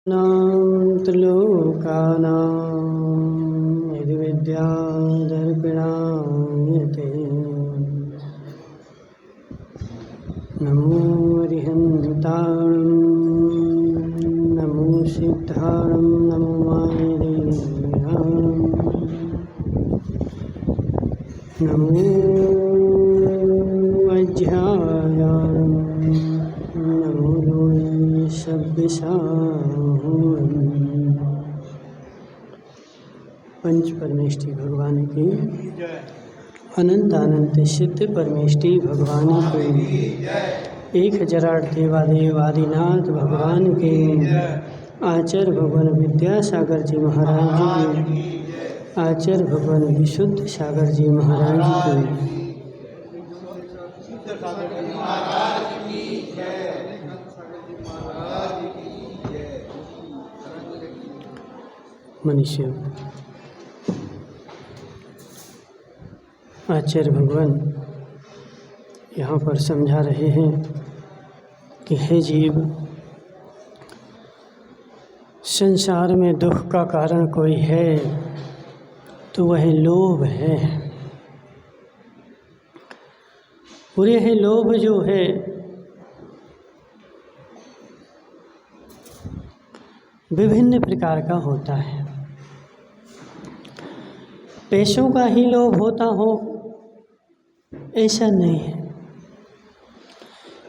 त्रिलोकानां यदि विद्यादर्पिणायते नमो अरिहन्ताणं नमो सिद्धाणं नमो मायदेव्यां नमो अज्ञायां नमो लोये सभ्यसाहूणं। पंच परमेष्टि भगवान की अनंत अनंत सिद्ध परमेष्टि भगवान के 1008 देवादेव आदिनाथ भगवान के आचार्य भगवान विद्यासागर जी महाराज जी के आचार्य भगवान विशुद्ध सागर जी महाराज की मनुष्य आचार्य भगवान यहाँ पर समझा रहे हैं कि हे जीव, संसार में दुख का कारण कोई है तो वह लोभ है। और यह लोभ जो है विभिन्न प्रकार का होता है। पैसों का ही लोभ होता हो ऐसा नहीं है।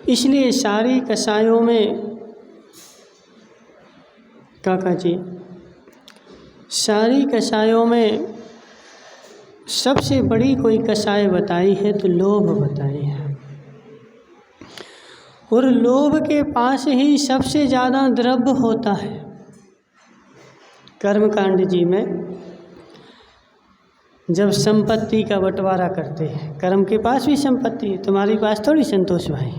इसलिए सारी कसायों में काका जी, सारी कसायों में सबसे बड़ी कोई कसाय बताई है तो लोभ बताई है। और लोभ के पास ही सबसे ज़्यादा द्रव्य होता है। कर्मकांड जी में जब संपत्ति का बंटवारा करते हैं, कर्म के पास भी संपत्ति है, तुम्हारे पास थोड़ी संतोष भाई।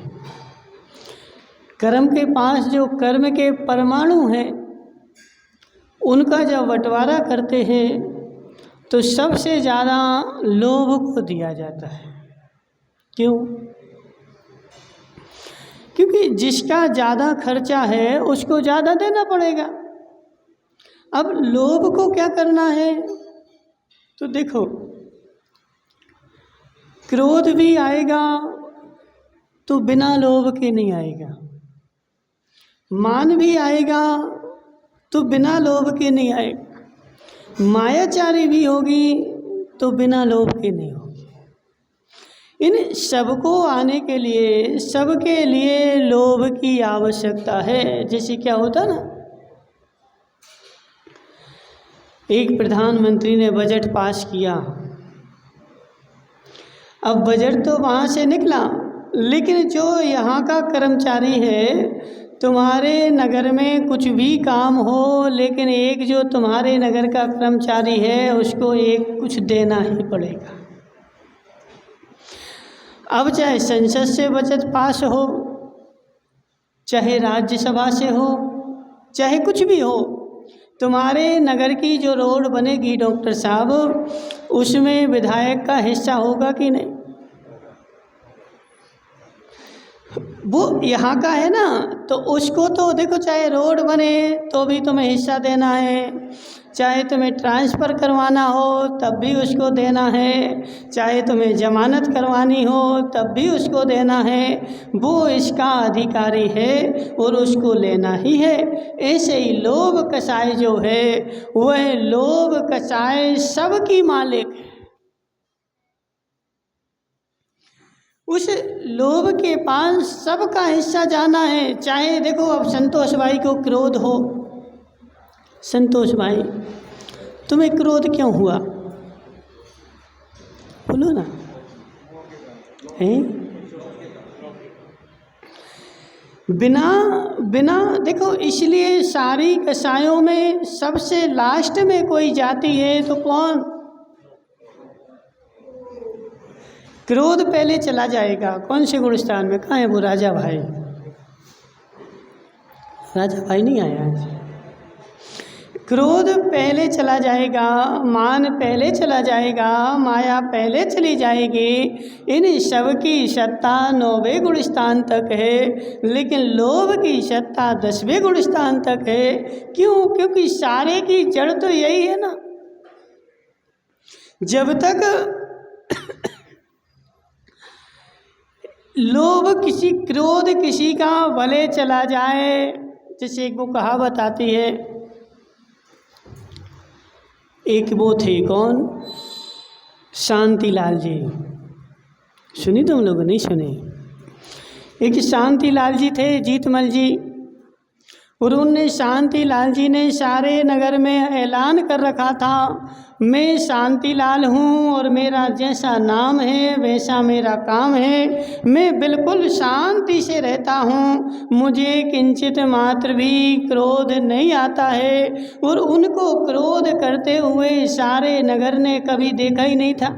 कर्म के पास जो कर्म के परमाणु हैं उनका जब बंटवारा करते हैं तो सबसे ज़्यादा लोभ को दिया जाता है। क्यों? क्योंकि जिसका ज़्यादा खर्चा है उसको ज़्यादा देना पड़ेगा। अब लोभ को क्या करना है तो देखो, क्रोध भी आएगा तो बिना लोभ के नहीं आएगा, मान भी आएगा तो बिना लोभ के नहीं आएगा, मायाचारी भी होगी तो बिना लोभ के नहीं होगी। इन सबको आने के लिए, सबके लिए लोभ की आवश्यकता है। जैसे क्या होता ना, एक प्रधानमंत्री ने बजट पास किया। अब बजट तो वहाँ से निकला, लेकिन जो यहाँ का कर्मचारी है, तुम्हारे नगर में कुछ भी काम हो, लेकिन एक जो तुम्हारे नगर का कर्मचारी है उसको एक कुछ देना ही पड़ेगा। अब चाहे संसद से बजट पास हो, चाहे राज्यसभा से हो, चाहे कुछ भी हो, तुम्हारे नगर की जो रोड बनेगी डॉक्टर साहब, उसमें विधायक का हिस्सा होगा कि नहीं? वो यहाँ का है ना, तो उसको तो देखो, चाहे रोड बने तो भी तुम्हें हिस्सा देना है, चाहे तुम्हें ट्रांसफ़र करवाना हो तब भी उसको देना है, चाहे तुम्हें जमानत करवानी हो तब भी उसको देना है। वो इसका अधिकारी है और उसको लेना ही है। ऐसे ही लोभ कसाय जो है, वह लोभ कसाय सबकी मालिक है। उस लोभ के पास सबका हिस्सा जाना है। चाहे देखो, अब संतोष भाई को क्रोध हो, संतोष भाई तुम्हें क्रोध क्यों हुआ, बोलो ना। है बिना देखो, इसलिए सारी कसायों में सबसे लास्ट में कोई जाती है तो कौन? क्रोध पहले चला जाएगा। कौन से गुलिस्तान में? कहाँ है वो राजा भाई? राजा भाई नहीं आया आज। क्रोध पहले चला जाएगा, मान पहले चला जाएगा, माया पहले चली जाएगी। इन सब की सत्ता 9वें गुण स्थान तक है, लेकिन लोभ की सत्ता 10वें गुण स्थान तक है। क्यों? क्योंकि सारे की जड़ तो यही है ना। जब तक लोभ किसी, क्रोध किसी का भले चला जाए, जैसे एक वो कहावत आती है, एक वो थे कौन, शांतिलाल जी, सुनी तुम लोग? नहीं सुनी? एक शांतिलाल जी थे, जीतमल जी, और उनने, शांतिलाल जी ने सारे नगर में ऐलान कर रखा था, मैं शांतिलाल हूँ और मेरा जैसा नाम है वैसा मेरा काम है, मैं बिल्कुल शांति से रहता हूँ, मुझे किंचित मात्र भी क्रोध नहीं आता है। और उनको क्रोध करते हुए सारे नगर ने कभी देखा ही नहीं था।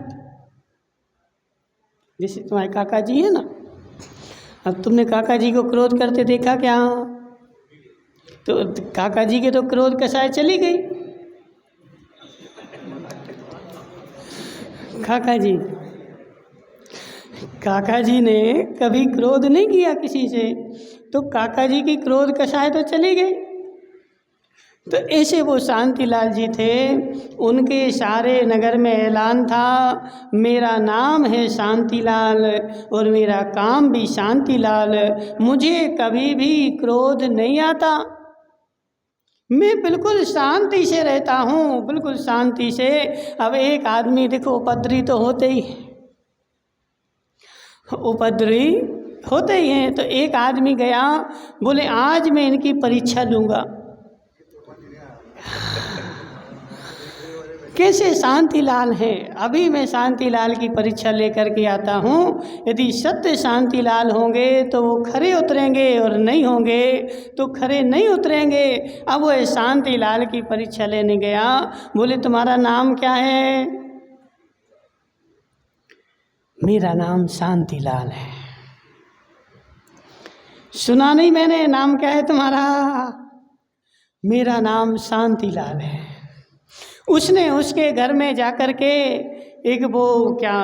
जैसे तुम्हारे काका जी है ना, अब तुमने काका जी को क्रोध करते देखा क्या? तो काका जी के तो क्रोध कसाय चली गई। काका जी ने कभी क्रोध नहीं किया किसी से, तो काका जी की क्रोध कसाय तो चली गई। तो ऐसे वो शांतिलाल जी थे, उनके सारे नगर में ऐलान था, मेरा नाम है शांतिलाल और मेरा काम भी शांतिलाल, मुझे कभी भी क्रोध नहीं आता, मैं बिल्कुल शांति से रहता हूँ, बिल्कुल शांति से। अब एक आदमी देखो, उपद्रवी तो होते ही, उपद्रवी होते ही हैं। तो एक आदमी गया, बोले आज मैं इनकी परीक्षा लूँगा, कैसे शांतिलाल है, अभी मैं शांतिलाल की परीक्षा लेकर के आता हूँ, यदि सत्य शांतिलाल होंगे तो वो खरे उतरेंगे और नहीं होंगे तो खरे नहीं उतरेंगे। अब वो शांतिलाल की परीक्षा लेने गया, बोले तुम्हारा नाम क्या है? मेरा नाम शांतिलाल है। सुना नहीं मैंने, नाम क्या है तुम्हारा? मेरा नाम शांतिलाल है। उसने उसके घर में जाकर के एक वो क्या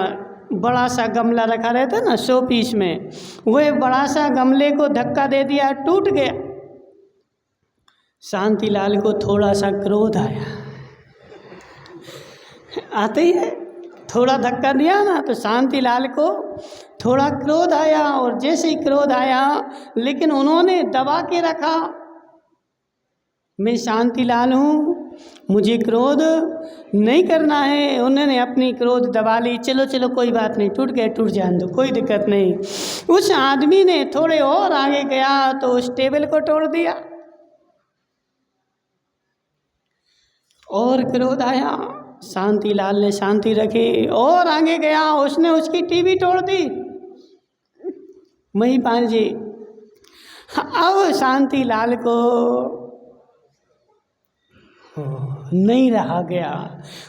बड़ा सा गमला रखा रहता ना शो पीस में, वह बड़ा सा गमले को धक्का दे दिया, टूट गया। शांतिलाल को थोड़ा सा क्रोध आया, आते ही है, थोड़ा धक्का दिया ना तो शांतिलाल को थोड़ा क्रोध आया। और जैसे ही क्रोध आया, लेकिन उन्होंने दबा के रखा, मैं शांतिलाल हूँ, मुझे क्रोध नहीं करना है। उन्होंने अपनी क्रोध दबा ली, चलो चलो कोई बात नहीं, टूट गया टूट जाने दो, कोई दिक्कत नहीं। उस आदमी ने थोड़े और आगे गया तो उस टेबल को तोड़ दिया, और क्रोध आया, शांतिलाल ने शांति रखी, और आगे गया, उसने उसकी टीवी तोड़ दी, महिपाल जी। अब शांतिलाल को नहीं रहा गया,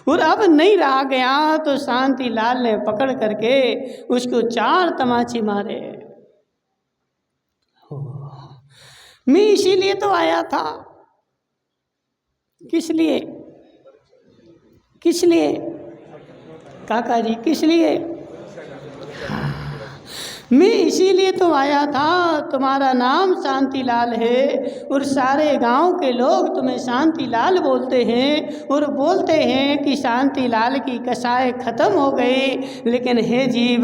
और अब नहीं रहा गया तो शांतिलाल ने पकड़ करके उसको 4 तमाचे मारे। मैं इसीलिए तो आया था। किस लिए? किस लिए काका जी, किस लिए? मैं इसीलिए तो आया था, तुम्हारा नाम शांतिलाल है और सारे गांव के लोग तुम्हें शांतिलाल बोलते हैं, और बोलते हैं कि शांतिलाल की कसाय ख़त्म हो गई। लेकिन हे जीव,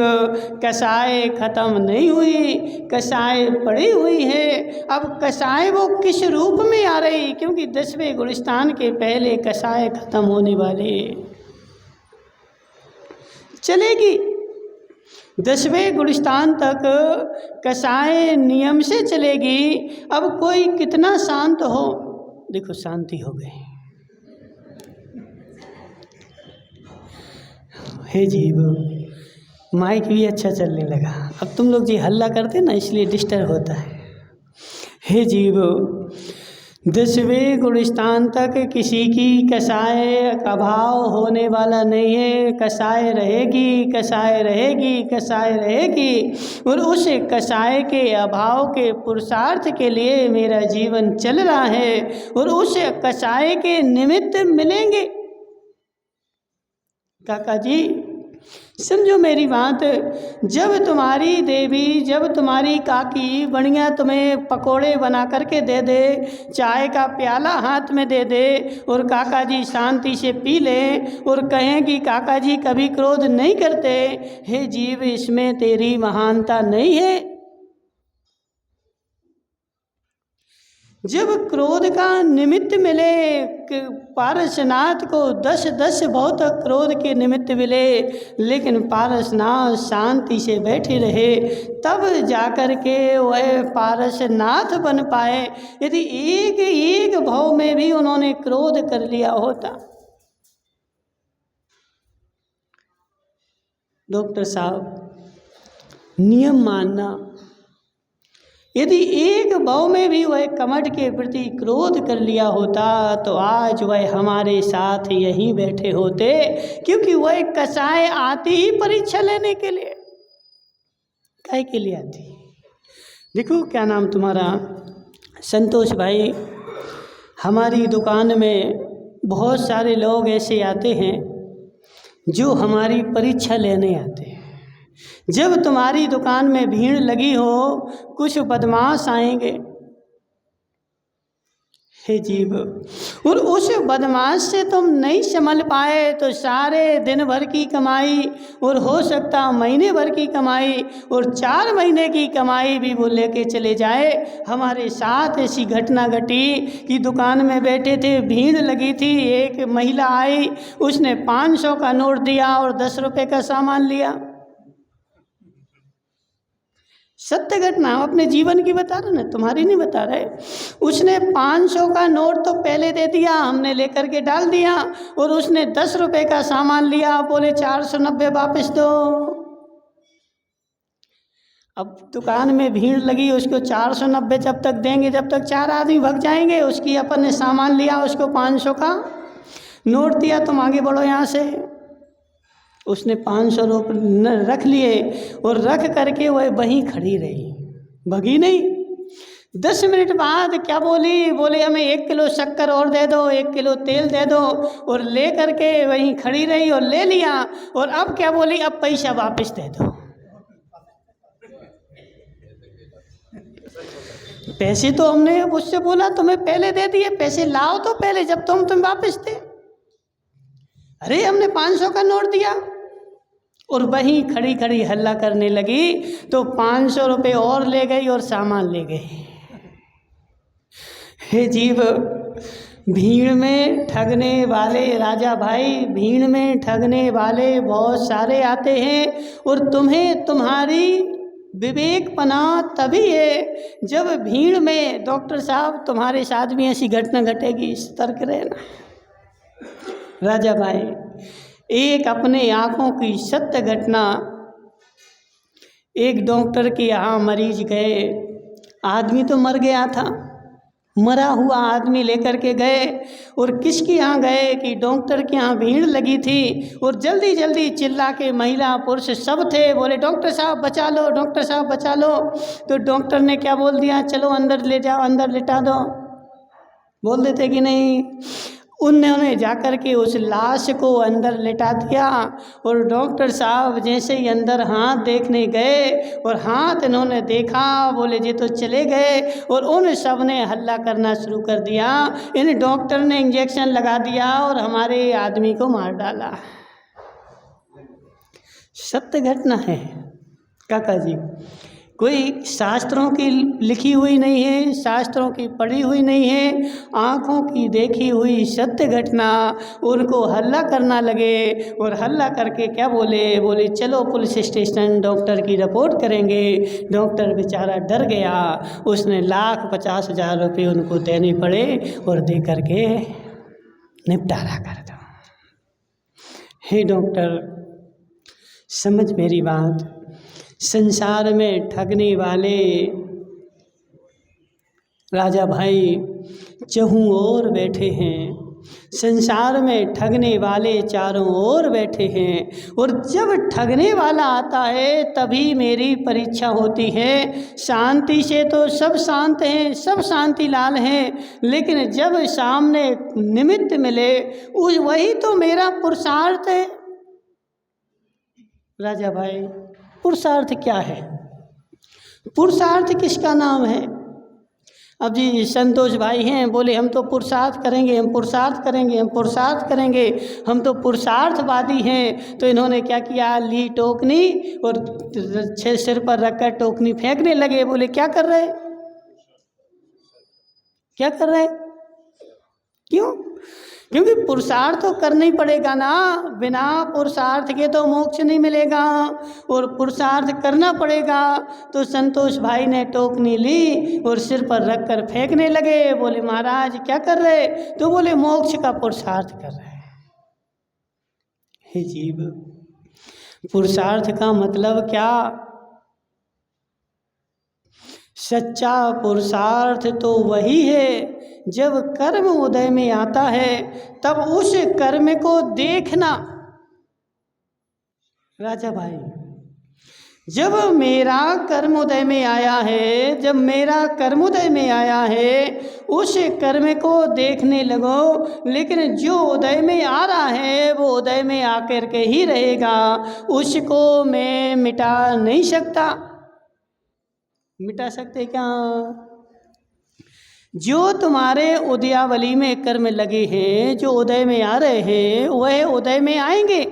कसाय ख़त्म नहीं हुई, कसाय पड़ी हुई है। अब कसाय वो किस रूप में आ रही? क्योंकि 10वें गुलिस्तान के पहले कसाय ख़त्म होने वाली चलेगी। 10वें गुलिस्तान तक कसाय नियम से चलेगी। अब कोई कितना शांत हो, देखो शांति हो गई। हे जीव, माइक भी अच्छा चलने लगा। अब तुम लोग जी हल्ला करते ना, इसलिए डिस्टर्ब होता है। हे जीव, 10वें गुणस्थान तक किसी की कसाय का भाव होने वाला नहीं है। कसाय रहेगी, कसाय रहेगी, कसाय रहेगी, और उस कसाय के अभाव के पुरुषार्थ के लिए मेरा जीवन चल रहा है, और उस कसाय के निमित्त मिलेंगे। काका जी समझो मेरी बात, जब तुम्हारी देवी, जब तुम्हारी काकी बढ़िया तुम्हें पकोड़े बना करके दे दे, चाय का प्याला हाथ में दे दे, और काका जी शांति से पी लें और कहें कि काका जी कभी क्रोध नहीं करते, हे जीव इसमें तेरी महानता नहीं है। जब क्रोध का निमित्त मिले, पारसनाथ को 10 बहुत क्रोध के निमित्त मिले, लेकिन पारसनाथ शांति से बैठे रहे, तब जाकर के वह पारसनाथ बन पाए। यदि एक एक भाव में भी उन्होंने क्रोध कर लिया होता। डॉक्टर साहब नियम मानना, यदि एक भाव में भी वह कमठ के प्रति क्रोध कर लिया होता तो आज वह हमारे साथ यहीं बैठे होते, क्योंकि वह कसाय आती ही परीक्षा लेने के लिए। काय के लिए आती? देखो क्या नाम तुम्हारा? संतोष भाई, हमारी दुकान में बहुत सारे लोग ऐसे आते हैं जो हमारी परीक्षा लेने आते हैं। जब तुम्हारी दुकान में भीड़ लगी हो, कुछ बदमाश आएंगे, हे जीव, और उस बदमाश से तुम नहीं संभल पाए तो सारे दिन भर की कमाई, और हो सकता महीने भर की कमाई, और 4 महीने की कमाई भी वो लेके चले जाए। हमारे साथ ऐसी घटना घटी कि दुकान में बैठे थे, भीड़ लगी थी, एक महिला आई, उसने 500 का नोट दिया और 10 रुपये का सामान लिया। सत्य घटना, हम अपने जीवन की बता रहे ना, तुम्हारी नहीं बता रहे। उसने 500 का नोट तो पहले दे दिया, हमने लेकर के डाल दिया, और उसने 10 रुपये का सामान लिया, बोले 490 वापस दो। अब दुकान में भीड़ लगी, उसको 490 जब तक देंगे, जब तक 4 आदमी भग जाएंगे। उसकी अपन ने सामान लिया, उसको 500 का नोट दिया, तुम आगे बढ़ो यहाँ से। उसने 500 रुपये रख लिए, और रख करके वह वहीं खड़ी रही, भगी नहीं। 10 मिनट बाद क्या बोली? बोले हमें 1 किलो शक्कर और दे दो, 1 किलो तेल दे दो, और ले करके वहीं खड़ी रही और ले लिया। और अब क्या बोली? अब पैसा वापस दे दो। पैसे तो हमने उससे बोला तुम्हें पहले दे दिए, पैसे लाओ तो पहले, जब तुम वापस दे। अरे हमने 500 का नोट दिया, और वहीं खड़ी खड़ी हल्ला करने लगी, तो 500 रुपये और ले गई और सामान ले गई। हे जीव, भीड़ में ठगने वाले राजा भाई, भीड़ में ठगने वाले बहुत सारे आते हैं, और तुम्हें तुम्हारी विवेकपना तभी है जब भीड़ में, डॉक्टर साहब तुम्हारे साथ भी ऐसी घटना घटेगी, सतर्क रहना। राजा भाई, एक अपने आँखों की सत्य घटना, एक डॉक्टर के यहाँ मरीज गए, आदमी तो मर गया था, मरा हुआ आदमी लेकर के गए, और किसके यहाँ गए कि डॉक्टर के यहाँ भीड़ लगी थी, और जल्दी जल्दी चिल्ला के महिला पुरुष सब थे, बोले डॉक्टर साहब बचा लो, डॉक्टर साहब बचा लो। तो डॉक्टर ने क्या बोल दिया? चलो अंदर ले जाओ, अंदर लिटा दो, बोल देते कि नहीं? उन्होंने जाकर के उस लाश को अंदर लेटा दिया, और डॉक्टर साहब जैसे ही अंदर हाथ देखने गए, और हाथ इन्होंने देखा, बोले जी तो चले गए, और उन सब ने हल्ला करना शुरू कर दिया, इन डॉक्टर ने इंजेक्शन लगा दिया और हमारे आदमी को मार डाला। सत्य घटना है काका जी, कोई शास्त्रों की लिखी हुई नहीं है, शास्त्रों की पढ़ी हुई नहीं है, आँखों की देखी हुई सत्य घटना। उनको हल्ला करना लगे, और हल्ला करके क्या बोले? बोले चलो पुलिस स्टेशन, डॉक्टर की रिपोर्ट करेंगे। डॉक्टर बेचारा डर गया, उसने 1,50,000 रुपये उनको देने पड़े, और दे करके निपटारा कर दो। हे डॉक्टर, समझ मेरी बात, संसार में ठगने वाले राजा भाई चहुँ ओर बैठे हैं, संसार में ठगने वाले चारों ओर बैठे हैं। और जब ठगने वाला आता है तभी मेरी परीक्षा होती है। शांति से तो सब शांत हैं, सब शांति लाल हैं, लेकिन जब सामने निमित्त मिले वही तो मेरा पुरुषार्थ है। राजा भाई, पुरुषार्थ क्या है? पुरुषार्थ किसका नाम है? अब जी संतोष भाई हैं, बोले हम तो पुरुषार्थ करेंगे, हम पुरुषार्थ करेंगे, हम पुरुषार्थ करेंगे, हम तो पुरुषार्थवादी हैं। तो इन्होंने क्या किया, ली टोकनी और सिर पर रखकर टोकनी फेंकने लगे। बोले क्या कर रहे, क्या कर रहे? क्यों? क्योंकि पुरुषार्थ तो करना ही पड़ेगा ना, बिना पुरुषार्थ के तो मोक्ष नहीं मिलेगा, और पुरुषार्थ करना पड़ेगा। तो संतोष भाई ने टोकनी ली और सिर पर रखकर फेंकने लगे। बोले महाराज क्या कर रहे? तो बोले मोक्ष का पुरुषार्थ कर रहे हैं। हे जीव, पुरुषार्थ का मतलब क्या? सच्चा पुरुषार्थ तो वही है जब कर्म उदय में आता है तब उस कर्म को देखना। राजा भाई, जब मेरा कर्म उदय में आया है, जब मेरा कर्म उदय में आया है, उस कर्म को देखने लगो। लेकिन जो उदय में आ रहा है वो उदय में आकर के ही रहेगा, उसको मैं मिटा नहीं सकता। मिटा सकते क्या? जो तुम्हारे उदयावली में कर्म लगे हैं, जो उदय में आ रहे हैं, वह उदय में आएंगे।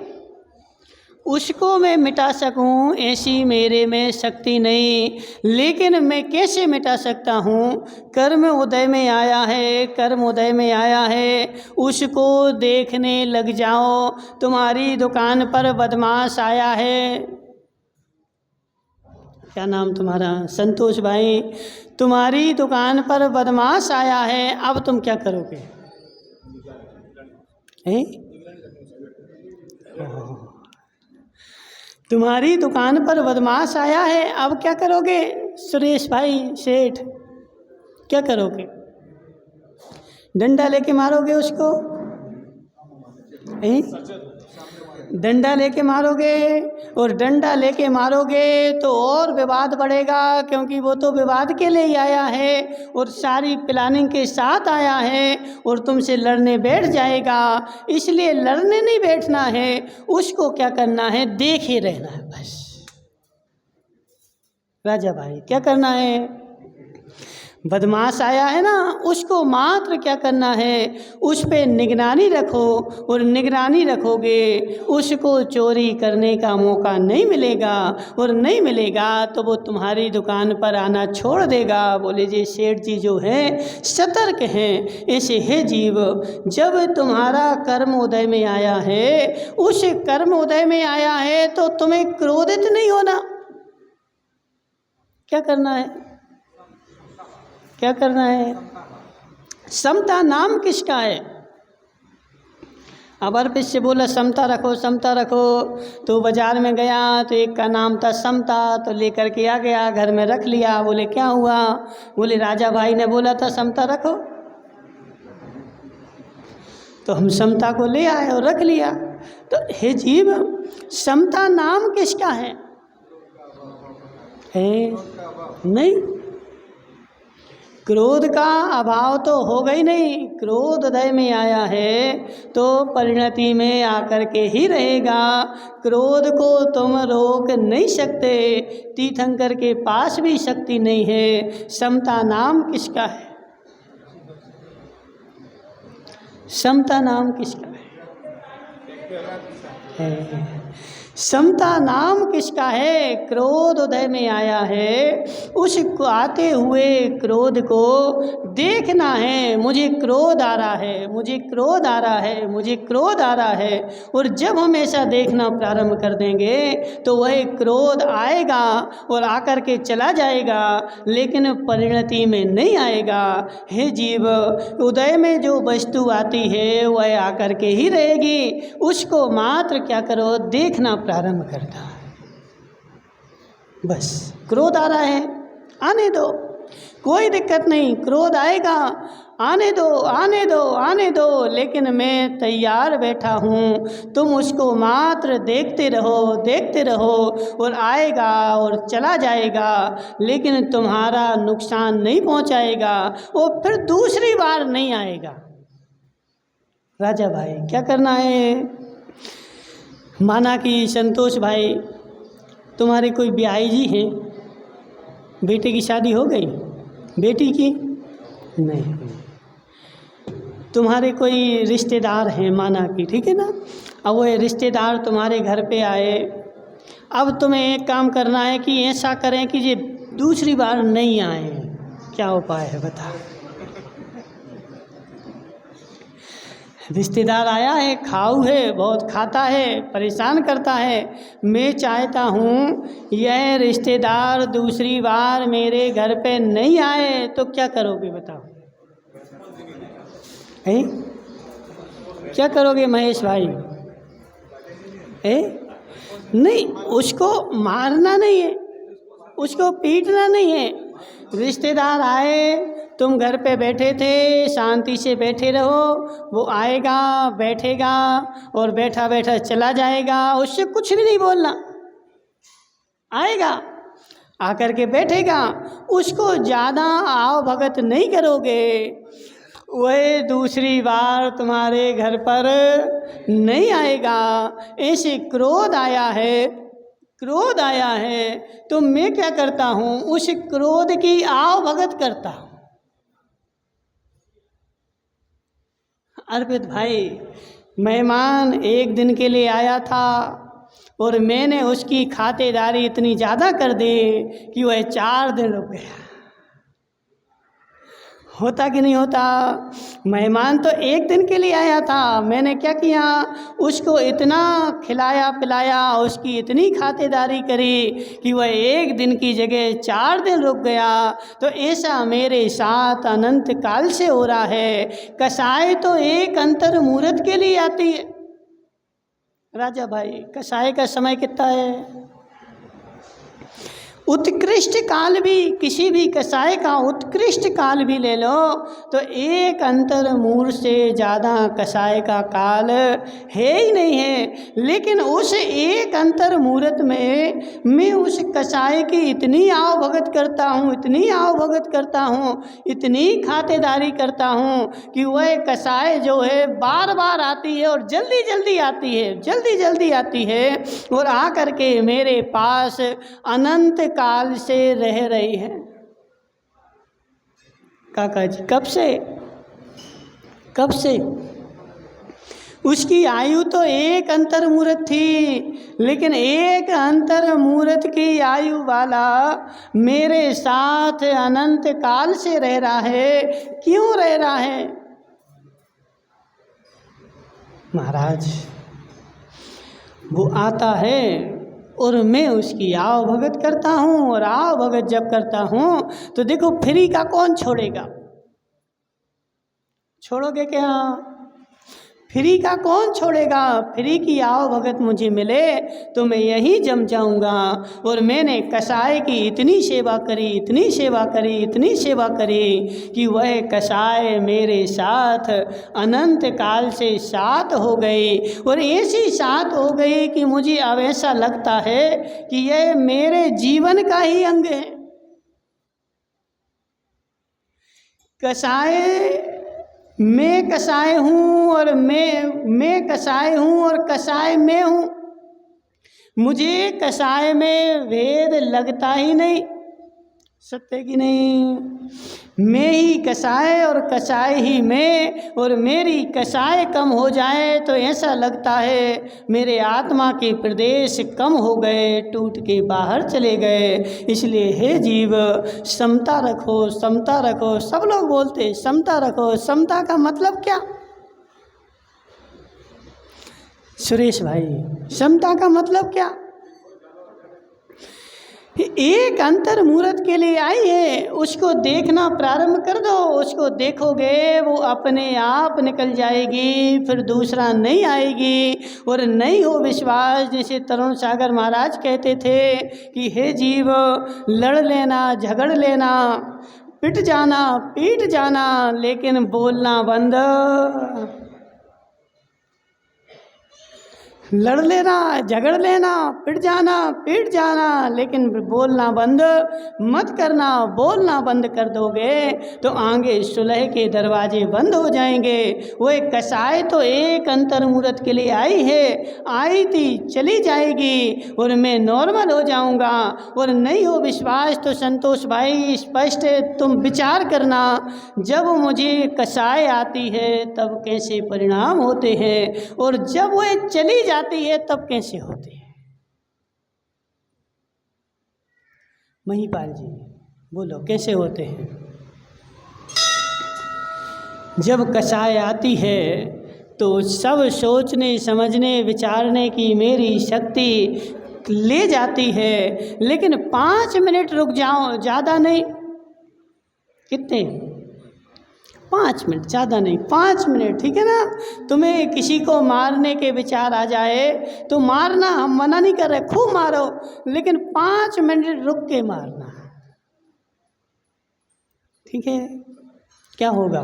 उसको मैं मिटा सकूं ऐसी मेरे में शक्ति नहीं। लेकिन मैं कैसे मिटा सकता हूं? कर्म उदय में आया है, कर्म उदय में आया है, उसको देखने लग जाओ। तुम्हारी दुकान पर बदमाश आया है, क्या नाम तुम्हारा? संतोष भाई, तुम्हारी दुकान पर बदमाश आया है, अब तुम क्या करोगे? हैं? तुम्हारी दुकान पर बदमाश आया है, अब क्या करोगे? सुरेश भाई सेठ, क्या करोगे? डंडा लेके मारोगे उसको? डंडा लेके मारोगे, और डंडा लेके मारोगे तो और विवाद बढ़ेगा, क्योंकि वो तो विवाद के लिए ही आया है और सारी प्लानिंग के साथ आया है और तुमसे लड़ने बैठ जाएगा। इसलिए लड़ने नहीं बैठना है, उसको क्या करना है? देखे रहना है बस। राजा भाई क्या करना है? बदमाश आया है ना, उसको मात्र क्या करना है? उस पे निगरानी रखो, और निगरानी रखोगे उसको चोरी करने का मौका नहीं मिलेगा, और नहीं मिलेगा तो वो तुम्हारी दुकान पर आना छोड़ देगा। बोले जी सेठ जी जो हैं सतर्क हैं। ऐसे है जीव, जब तुम्हारा कर्म उदय में आया है, उस कर्म उदय में आया है तो तुम्हें क्रोधित नहीं होना। क्या करना है? क्या करना है? समता नाम किसका है? अब अर्पित से बोला समता रखो, समता रखो। तो बाजार में गया तो एक का नाम था समता, तो लेकर के आ गया, घर में रख लिया। बोले क्या हुआ? बोले राजा भाई ने बोला था समता रखो, तो हम समता को ले आए और रख लिया। तो हे जीव, समता नाम किसका है? नहीं, क्रोध का अभाव तो होगा ही नहीं। क्रोध उदय में आया है तो परिणति में आकर के ही रहेगा। क्रोध को तुम रोक नहीं सकते, तीर्थंकर के पास भी शक्ति नहीं है। समता नाम किसका है? समता नाम किसका है? समता नाम किसका है? क्रोध उदय में आया है, उस आते हुए क्रोध को देखना है। मुझे क्रोध आ रहा है, मुझे क्रोध आ रहा है, मुझे क्रोध आ रहा है। और जब हम ऐसा देखना प्रारंभ कर देंगे तो वह क्रोध आएगा और आकर के चला जाएगा, लेकिन परिणति में नहीं आएगा। हे जीव, उदय में जो वस्तु आती है वह आकर के ही रहेगी, उसको मात्र क्या करो? देखना प्रारंभ करता है। बस क्रोध आ रहा है, आने दो, कोई दिक्कत नहीं। क्रोध आएगा, आने दो आने दो आने दो, लेकिन मैं तैयार बैठा हूँ, तुम उसको मात्र देखते रहो और आएगा और चला जाएगा, लेकिन तुम्हारा नुकसान नहीं पहुँचाएगा, वो फिर दूसरी बार नहीं आएगा। राजा भाई क्या करना है? माना कि संतोष भाई तुम्हारे कोई ब्याही जी हैं, बेटे की शादी हो गई, बेटी की नहीं हुई, तुम्हारे कोई रिश्तेदार हैं माना कि, ठीक है ना, अब वो रिश्तेदार तुम्हारे घर पे आए, अब तुम्हें एक काम करना है कि ऐसा करें कि ये दूसरी बार नहीं आए। क्या उपाय है बता? रिश्तेदार आया है, खाऊ है, बहुत खाता है, परेशान करता है, मैं चाहता हूँ यह रिश्तेदार दूसरी बार मेरे घर पे नहीं आए, तो क्या करोगे बताओ? हैं? क्या करोगे महेश भाई? नहीं, उसको मारना नहीं है, उसको पीटना नहीं है। रिश्तेदार आए, तुम घर पे बैठे थे, शांति से बैठे रहो, वो आएगा, बैठेगा और बैठा बैठा चला जाएगा, उससे कुछ भी नहीं बोलना। आएगा, आकर के बैठेगा, उसको ज़्यादा आओ भगत नहीं करोगे, वह दूसरी बार तुम्हारे घर पर नहीं आएगा। ऐसे क्रोध आया है तो मैं क्या करता हूँ, उस क्रोध की आओ भगत करता हूँ। अर्पित भाई, मेहमान एक दिन के लिए आया था और मैंने उसकी खातिरदारी इतनी ज़्यादा कर दी कि वह 4 दिन रुक गया। होता कि नहीं होता? मेहमान तो एक दिन के लिए आया था, मैंने क्या किया, उसको इतना खिलाया पिलाया, उसकी इतनी खातिरदारी करी कि वह एक दिन की जगह 4 दिन रुक गया। तो ऐसा मेरे साथ अनंत काल से हो रहा है। कसाई तो एक अंतर मुहूर्त के लिए आती है। राजा भाई, कसाई का समय कितना है? उत्कृष्ट काल भी, किसी भी कसाई का उत्कृष्ट काल भी ले लो तो एक अंतर मुहूर्त से ज़्यादा कसाई का काल है ही नहीं है। लेकिन उस एक अंतर मुहूर्त में मैं उस कसाई की इतनी आओ भगत करता हूँ, इतनी आओ भगत करता हूँ, इतनी खातिरदारी करता हूँ कि वह कसाई जो है बार बार आती है और जल्दी जल्दी आती है और आकर के मेरे पास अनंत काल से रह रही है। काका जी, कब से? उसकी आयु तो एक अंतर मुहूर्त थी, लेकिन एक अंतर मुहूर्त की आयु वाला मेरे साथ अनंत काल से रह रहा है। क्यों रह रहा है महाराज? वो आता है और मैं उसकी आओ भगत करता हूँ, और आओ भगत जब करता हूँ तो देखो फ्री का कौन छोड़ेगा? छोड़ोगे क्या? फ्री का कौन छोड़ेगा? फ्री की आओ भगत मुझे मिले तो मैं यहीं जम जाऊंगा। और मैंने कसाई की इतनी सेवा करी कि वह कसाई मेरे साथ अनंत काल से साथ हो गई, और ऐसी साथ हो गई कि मुझे अब ऐसा लगता है कि यह मेरे जीवन का ही अंग है। मैं कसाई हूँ और मैं कसाई हूँ और कसाई मैं हूँ। मुझे कसाई में भेद लगता ही नहीं। सत्य कि नहीं? मैं ही कसाई और कसाई ही मैं, और मेरी कसाई कम हो जाए तो ऐसा लगता है मेरे आत्मा के प्रदेश कम हो गए, टूट के बाहर चले गए। इसलिए हे जीव, समता रखो, समता रखो। सब लोग बोलते समता रखो, समता का मतलब क्या? सुरेश भाई, समता का मतलब क्या? एक अंतर मुहूर्त के लिए आई है, उसको देखना प्रारंभ कर दो। उसको देखोगे वो अपने आप निकल जाएगी, फिर दूसरा नहीं आएगी। और नहीं हो विश्वास, जैसे तरुण सागर महाराज कहते थे कि हे जीव, लड़ लेना, झगड़ लेना, पिट जाना, पीट जाना, लेकिन बोलना बंद। लड़ लेना, झगड़ लेना, पिट जाना, पीट जाना, लेकिन बोलना बंद मत करना। बोलना बंद कर दोगे तो आगे सुलह के दरवाजे बंद हो जाएंगे। वो एक कसाई तो एक अंतर मुहूर्त के लिए आई है, आई थी, चली जाएगी और मैं नॉर्मल हो जाऊंगा। और नहीं हो विश्वास तो संतोष भाई स्पष्ट तुम विचार करना, जब मुझे कसाई आती है तब कैसे परिणाम होते हैं और जब वो चली जाती है तब कैसे होते हैं। महिपाल जी बोलो कैसे होते हैं। जब कसाई आती है तो सब सोचने समझने विचारने की मेरी शक्ति ले जाती है, लेकिन 5 मिनट रुक जाओ, ज़्यादा नहीं। कितने? 5 मिनट, ज़्यादा नहीं, 5 मिनट, ठीक है ना। तुम्हें किसी को मारने के विचार आ जाए तो मारना, हम मना नहीं कर रहे, खूब मारो, लेकिन 5 मिनट रुक के मारना, ठीक है। क्या होगा,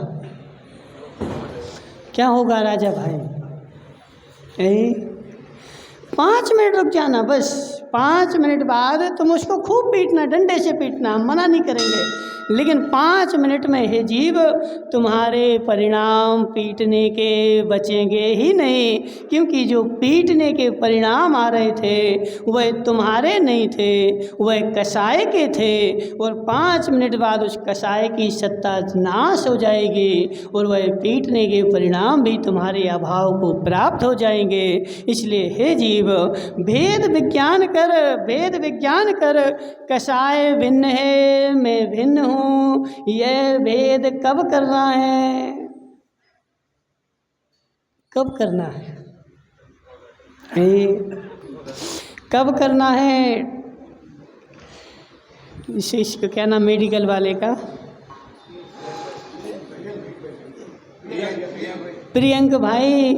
क्या होगा राजा भाई? 5 मिनट रुक जाना, बस 5 मिनट बाद तुम उसको खूब पीटना, डंडे से पीटना, हम मना नहीं करेंगे, लेकिन 5 मिनट में हे जीव तुम्हारे परिणाम पीटने के बचेंगे ही नहीं, क्योंकि जो पीटने के परिणाम आ रहे थे वह तुम्हारे नहीं थे, वह कसाई के थे। और 5 मिनट बाद उस कसाई की सत्ता नाश हो जाएगी और वह पीटने के परिणाम भी तुम्हारे अभाव को प्राप्त हो जाएंगे। इसलिए हे जीव भेद विज्ञान कर, भेद विज्ञान कर, कसाई भिन्न है, मैं भिन्न हूँ, यह भेद कब करना है, कब करना है, कब करना है? इसको क्या नाम मेडिकल वाले का, प्रियंक भाई,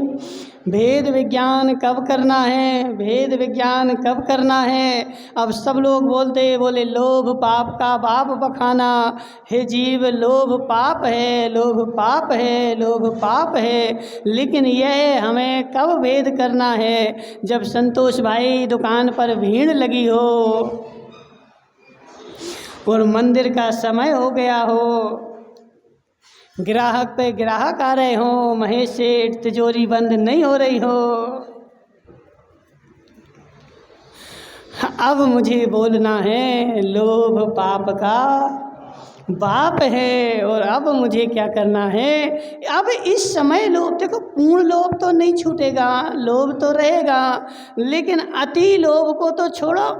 भेद विज्ञान कब करना है, भेद विज्ञान कब करना है? अब सब लोग बोले लोभ पाप का बाप बखाना। हे जीव लोभ पाप है, लोभ पाप है, लोभ पाप है, लेकिन यह हमें कब भेद करना है? जब संतोष भाई दुकान पर भीड़ लगी हो और मंदिर का समय हो गया हो, ग्राहक पे ग्राहक आ रहे हो, महेश सेठ तिजोरी बंद नहीं हो रही हो, अब मुझे बोलना है लोभ पाप का बाप है। और अब मुझे क्या करना है? अब इस समय लोभ, देखो पूर्ण लोभ तो नहीं छूटेगा, लोभ तो रहेगा, लेकिन अति लोभ को तो छोड़ो।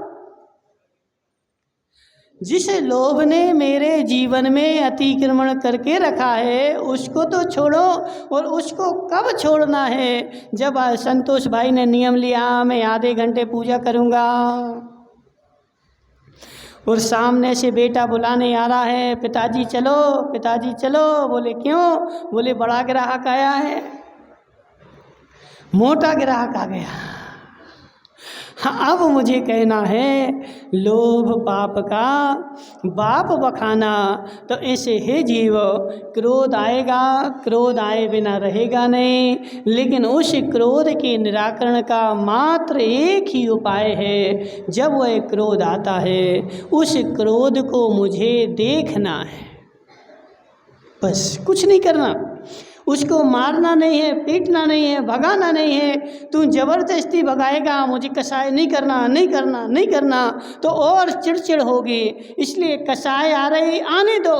जिस लोभ ने मेरे जीवन में अतिक्रमण करके रखा है उसको तो छोड़ो। और उसको कब छोड़ना है? जब संतोष भाई ने नियम लिया मैं आधे घंटे पूजा करूँगा और सामने से बेटा बुलाने आ रहा है, पिताजी चलो, पिताजी चलो। बोले क्यों? बोले बड़ा ग्राहक आया है, मोटा ग्राहक आ गया। हाँ, अब मुझे कहना है लोभ पाप का बाप बखाना। तो ऐसे हे जीव क्रोध आएगा, क्रोध आए बिना रहेगा नहीं, लेकिन उस क्रोध के निराकरण का मात्र एक ही उपाय है। जब वह क्रोध आता है उस क्रोध को मुझे देखना है, बस कुछ नहीं करना। उसको मारना नहीं है, पीटना नहीं है, भगाना नहीं है। तू जबरदस्ती भगाएगा, मुझे कसाई नहीं करना, नहीं करना, नहीं करना, तो और चिड़चिड़ होगी। इसलिए कसाई आ रही आने दो,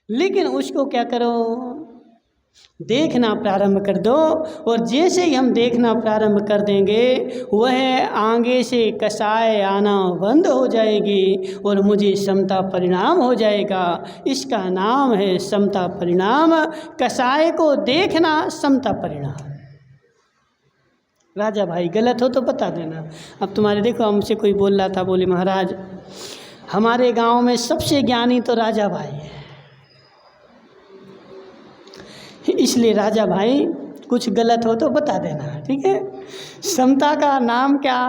लेकिन उसको क्या करो? देखना प्रारंभ कर दो। और जैसे ही हम देखना प्रारंभ कर देंगे वह आगे से कसाई आना बंद हो जाएगी और मुझे समता परिणाम हो जाएगा। इसका नाम है समता परिणाम। कसाई को देखना समता परिणाम। राजा भाई गलत हो तो बता देना। अब तुम्हारे देखो हमसे कोई बोल रहा था, बोले महाराज हमारे गांव में सबसे ज्ञानी तो राजा भाई है, इसलिए राजा भाई कुछ गलत हो तो बता देना, ठीक है। समता का नाम क्या?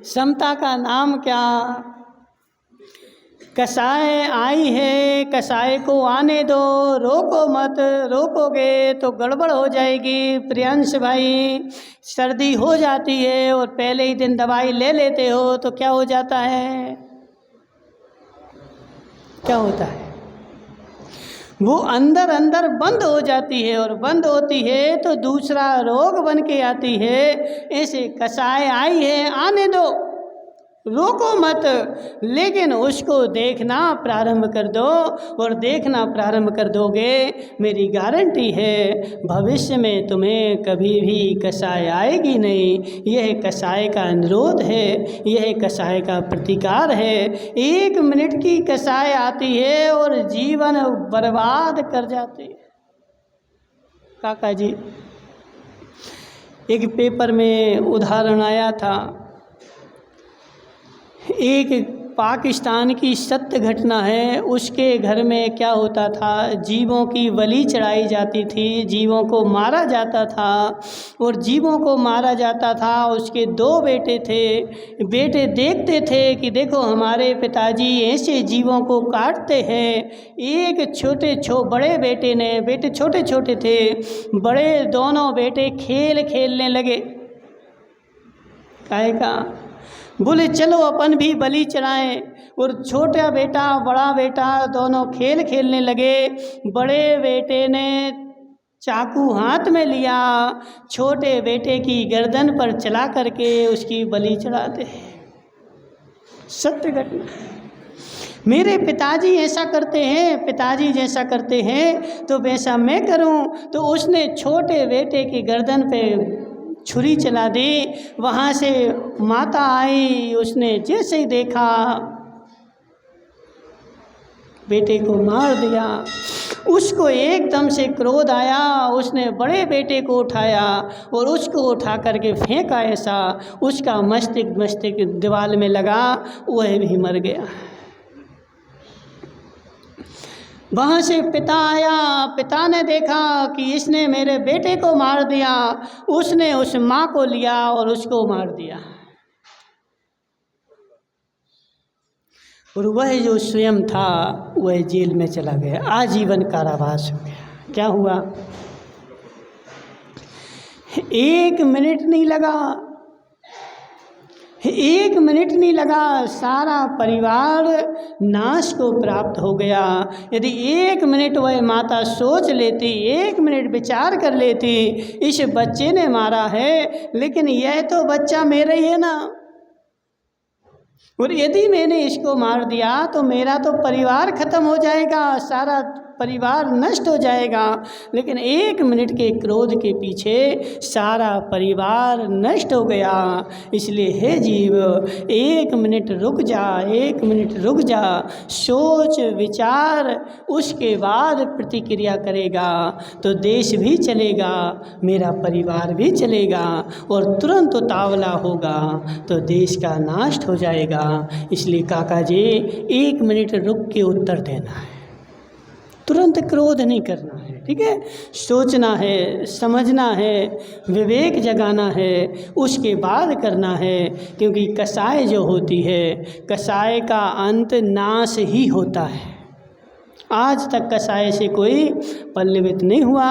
समता का नाम क्या? कसाय आई है, कसाय को आने दो, रोको मत, रोकोगे तो गड़बड़ हो जाएगी। प्रियांश भाई, सर्दी हो जाती है और पहले ही दिन दवाई ले लेते हो तो क्या हो जाता है, क्या होता है, वो अंदर अंदर बंद हो जाती है और बंद होती है तो दूसरा रोग बन के आती है। ऐसे कसाय आई है, आने दो, रोको मत, लेकिन उसको देखना प्रारंभ कर दो। और देखना प्रारंभ कर दोगे, मेरी गारंटी है भविष्य में तुम्हें कभी भी कसाय आएगी नहीं। यह कसाय का अनुरोध है, यह कसाय का प्रतिकार है। 1 मिनट की कसाय आती है और जीवन बर्बाद कर जाती है। काका जी, एक पेपर में उदाहरण आया था, एक पाकिस्तान की सत्य घटना है। उसके घर में क्या होता था, जीवों की बलि चढ़ाई जाती थी, जीवों को मारा जाता था। और जीवों को मारा जाता था, उसके 2 बेटे थे। बेटे देखते थे कि देखो हमारे पिताजी ऐसे जीवों को काटते हैं। एक बड़े बेटे ने, बेटे छोटे छोटे थे, बड़े दोनों बेटे खेलने लगे। काहे का, बोले चलो अपन भी बलि चढ़ाएं। और छोटा बेटा बड़ा बेटा दोनों खेलने लगे। बड़े बेटे ने चाकू हाथ में लिया, छोटे बेटे की गर्दन पर चला करके उसकी बलि चढ़ाते। सत्य घटना। मेरे पिताजी ऐसा करते हैं, पिताजी जैसा करते हैं तो वैसा मैं करूं। तो उसने छोटे बेटे की गर्दन पे छुरी चला दी। वहाँ से माता आई, उसने जैसे ही देखा बेटे को मार दिया। उसको एकदम से क्रोध आया, उसने बड़े बेटे को उठाया और उसको उठा करके फेंका ऐसा, उसका मस्तिष्क दीवार में लगा, वह भी मर गया। वहाँ से पिता आया, पिता ने देखा कि इसने मेरे बेटे को मार दिया। उसने उस माँ को लिया और उसको मार दिया। और वह जो स्वयं था वह जेल में चला गया, आजीवन कारावास हो गया। क्या हुआ, 1 मिनट नहीं लगा, 1 मिनट नहीं लगा, सारा परिवार नाश को प्राप्त हो गया। यदि 1 मिनट वह माता सोच लेती, 1 मिनट विचार कर लेती, इस बच्चे ने मारा है लेकिन यह तो बच्चा मेरा ही है ना, और यदि मैंने इसको मार दिया तो मेरा तो परिवार खत्म हो जाएगा, सारा परिवार नष्ट हो जाएगा। लेकिन 1 मिनट के क्रोध के पीछे सारा परिवार नष्ट हो गया। इसलिए हे जीव, 1 मिनट रुक जा, 1 मिनट रुक जा, सोच विचार, उसके बाद प्रतिक्रिया करेगा तो देश भी चलेगा, मेरा परिवार भी चलेगा, और तुरंत उतावला होगा तो देश का नाश हो जाएगा। इसलिए काका जी, 1 मिनट रुक के उत्तर देना है, तुरंत क्रोध नहीं करना है, ठीक है। सोचना है, समझना है, विवेक जगाना है, उसके बाद करना है। क्योंकि कसाय जो होती है, कसाय का अंत नाश ही होता है। आज तक कसाय से कोई पल्लवित नहीं हुआ।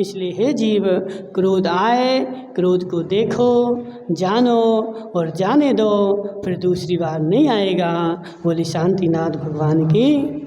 इसलिए हे जीव, क्रोध आए, क्रोध को देखो, जानो और जाने दो, फिर दूसरी बार नहीं आएगा। बोली शांतिनाथ भगवान की।